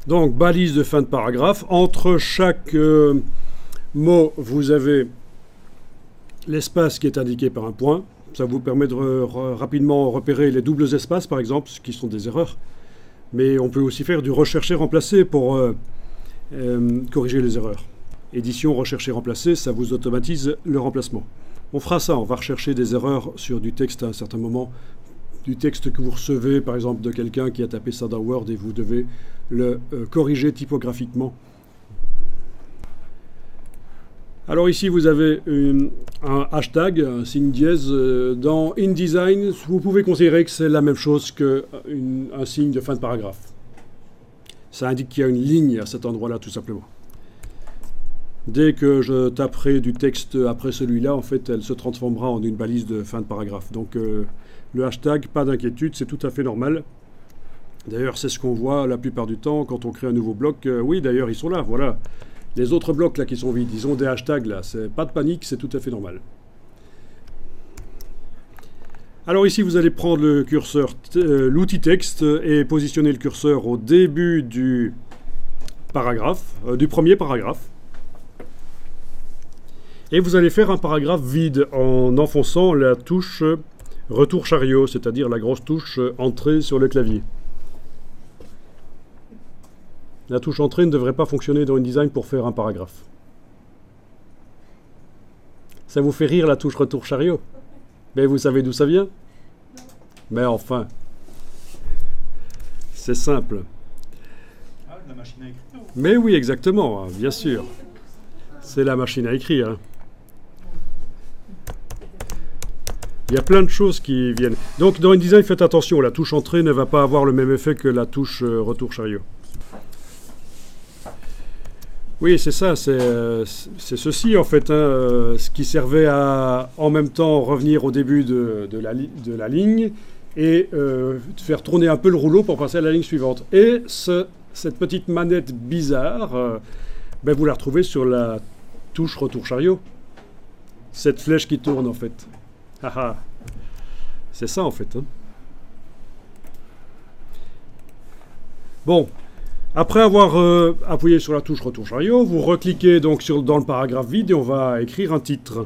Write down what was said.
Donc, balise de fin de paragraphe. Entre chaque mot, vous avez l'espace qui est indiqué par un point. Ça vous permet de rapidement repérer les doubles espaces, par exemple, ce qui sont des erreurs. Mais on peut aussi faire du rechercher-remplacer pour corriger les erreurs. Édition, rechercher, remplacer, ça vous automatise le remplacement. On fera ça, on va rechercher des erreurs sur du texte à un certain moment, du texte que vous recevez, par exemple, de quelqu'un qui a tapé ça dans Word et vous devez le corriger typographiquement. Alors ici, vous avez un hashtag, un signe dièse. Dans InDesign, vous pouvez considérer que c'est la même chose qu'un signe de fin de paragraphe. Ça indique qu'il y a une ligne à cet endroit-là, tout simplement. Dès que je taperai du texte après celui-là, en fait, elle se transformera en une balise de fin de paragraphe. Donc le hashtag, pas d'inquiétude, c'est tout à fait normal. D'ailleurs, c'est ce qu'on voit la plupart du temps quand on crée un nouveau bloc. Oui, d'ailleurs, ils sont là, voilà. Les autres blocs là qui sont vides, ils ont des hashtags là. C'est pas de panique, c'est tout à fait normal. Alors ici, vous allez prendre le curseur, l'outil texte, et positionner le curseur au début du paragraphe, du premier paragraphe. Et vous allez faire un paragraphe vide en enfonçant la touche retour chariot, c'est-à-dire la grosse touche entrée sur le clavier. La touche entrée ne devrait pas fonctionner dans InDesign pour faire un paragraphe. Ça vous fait rire la touche retour chariot? Mais vous savez d'où ça vient? Mais enfin, c'est simple. Ah, de la machine à écrire. Mais oui, exactement, bien sûr. C'est la machine à écrire. Hein. Il y a plein de choses qui viennent. Donc dans InDesign, faites attention, la touche entrée ne va pas avoir le même effet que la touche retour chariot. Oui, c'est ça, c'est ceci en fait, hein, ce qui servait à en même temps revenir au début de la ligne et faire tourner un peu le rouleau pour passer à la ligne suivante. Et cette petite manette bizarre, ben vous la retrouvez sur la touche retour chariot. Cette flèche qui tourne en fait. C'est ça en fait. Hein. Bon. Après avoir appuyé sur la touche retour chariot, vous recliquez donc dans le paragraphe vide et on va écrire un titre.